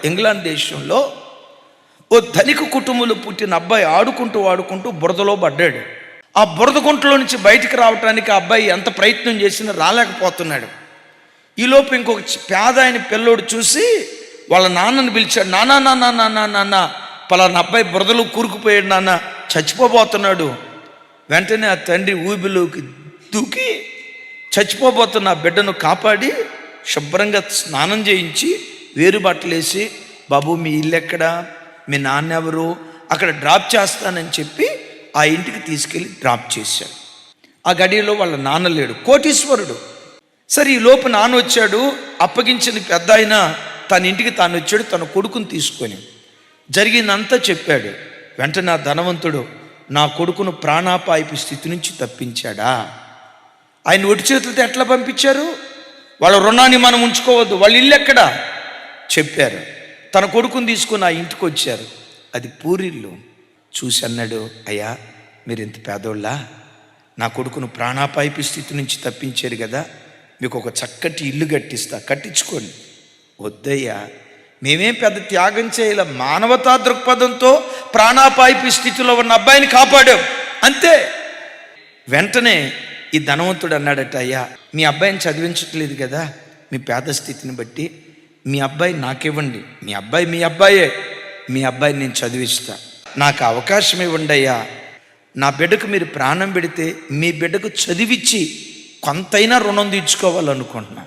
England దేశంలో ఓ ధనిక కుటుంబంలో పుట్టిన అబ్బాయి ఆడుకుంటూ బురదలో పడ్డాడు. ఆ బురద గుంటలో నుంచి బయటికి రావడానికి ఆ అబ్బాయి ఎంత ప్రయత్నం చేసినా రాలేకపోతున్నాడు. ఈలోపు ఇంకొక పేద ఆయన పిల్లోడు చూసి వాళ్ళ నాన్నని పిలిచాడు. నాన్న నాన్న నాన్న నాన్న పలానా అబ్బాయి బురదలో కూరుకుపోయాడు, నాన్న చచ్చిపోబోతున్నాడు. వెంటనే ఆ తండ్రి ఊబిలోకి దూకి చచ్చిపోబోతున్న ఆ బిడ్డను కాపాడి శుభ్రంగా స్నానం చేయించి వేరు బట్టలేసి, బాబు మీ ఇల్లు ఎక్కడా, మీ నాన్న ఎవరు, అక్కడ డ్రాప్ చేస్తానని చెప్పి ఆ ఇంటికి తీసుకెళ్ళి డ్రాప్ చేశాడు. ఆ గడియలో వాళ్ళ నాన్న లేడు, కోటీశ్వరుడు. సరే ఈ లోపు నాన్న వచ్చాడు, అప్పగించిన పెద్ద ఆయన తన ఇంటికి తాను వచ్చాడు, తన కొడుకుని తీసుకొని జరిగిందంతా చెప్పాడు. వెంటనే ఆ ధనవంతుడు నా కొడుకును ప్రాణాపాయపు స్థితి నుంచి తప్పించాడా, ఆయన ఒటి చేతులతో ఎట్లా పంపించారు, వాళ్ళ రుణాన్ని మనం ఉంచుకోవద్దు, వాళ్ళ ఇల్లు ఎక్కడా చెప్పారు. తన కొడుకుని తీసుకుని ఆ ఇంటికి వచ్చారు. అది పూరిల్లు. చూసి అన్నాడు, అయ్యా మీరు ఇంత పేదోళ్ళా, నా కొడుకును ప్రాణాపాయపు స్థితి నుంచి తప్పించారు కదా, మీకు ఒక చక్కటి ఇల్లు కట్టించుకోండి. వద్దయ్యా, మేమేం పెద్ద త్యాగం చేయాల, మానవతా దృక్పథంతో ప్రాణాపాయపు స్థితిలో ఉన్న అబ్బాయిని కాపాడాం అంతే. వెంటనే ఈ ధనవంతుడు అన్నాడట, అయ్యా మీ అబ్బాయిని చదివించట్లేదు కదా, మీ పేద స్థితిని బట్టి మీ అబ్బాయి నాకివ్వండి, మీ అబ్బాయే, మీ అబ్బాయిని నేను చదివిస్తా, నాకు అవకాశం ఇవ్వండి అయ్యా. నా బిడ్డకు మీరు ప్రాణం పెడితే మీ బిడ్డకు చదివిచ్చి కొంతైనా రుణం తీర్చుకోవాలనుకుంటున్నా.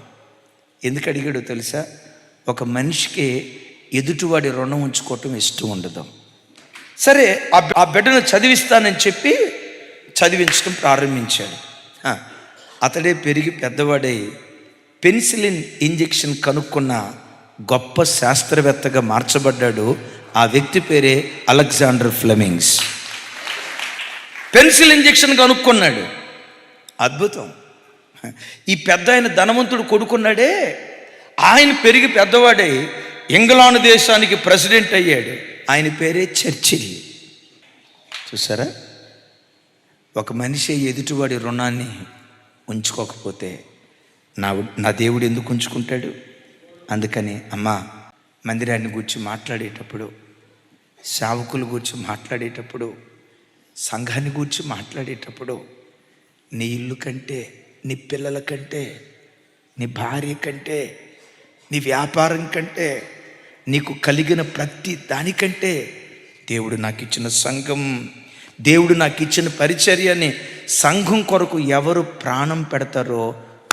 ఎందుకు అడిగాడో తెలుసా, ఒక మనిషికి ఎదుటివాడి రుణం ఉంచుకోవటం ఇష్టం ఉండదు. సరే ఆ బిడ్డను చదివిస్తానని చెప్పి చదివించడం ప్రారంభించాడు. అతడే పెరిగి పెద్దవాడై పెన్సిలిన్ ఇంజెక్షన్ కనుక్కున్న గొప్ప శాస్త్రవేత్తగా మార్చబడ్డాడు. ఆ వ్యక్తి పేరే అలెగ్జాండర్ ఫ్లెమింగ్స్. పెన్సిల్ ఇంజెక్షన్ కనుక్కున్నాడు. అద్భుతం. ఈ పెద్ద ఆయన ధనవంతుడు కొడుకున్నాడే, ఆయన పెరిగి పెద్దవాడై ఇంగ్లాండ్ దేశానికి ప్రెసిడెంట్ అయ్యాడు. ఆయన పేరే చర్చిల్. చూసారా, ఒక మనిషి ఎదుటివాడి రుణాన్ని ఉంచుకోకపోతే నా దేవుడు ఎందుకు ఉంచుకుంటాడు? అందుకని అమ్మా, మందిరాన్ని గురించి మాట్లాడేటప్పుడు, సేవకుల గురించి మాట్లాడేటప్పుడు, సంఘాన్ని గురించి మాట్లాడేటప్పుడు నీ ఇల్లు కంటే, నీ పిల్లల కంటే, నీ భార్య కంటే, నీ వ్యాపారం కంటే, నీకు కలిగిన ప్రతి దానికంటే దేవుడు నాకు ఇచ్చిన సంఘం, దేవుడు నాకు ఇచ్చిన పరిచర్యని, సంఘం కొరకు ఎవరు ప్రాణం పెడతారో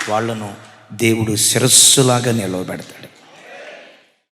వాళ్ళను దేవుడు శిరస్సులాగా నిలవబెడతాడు.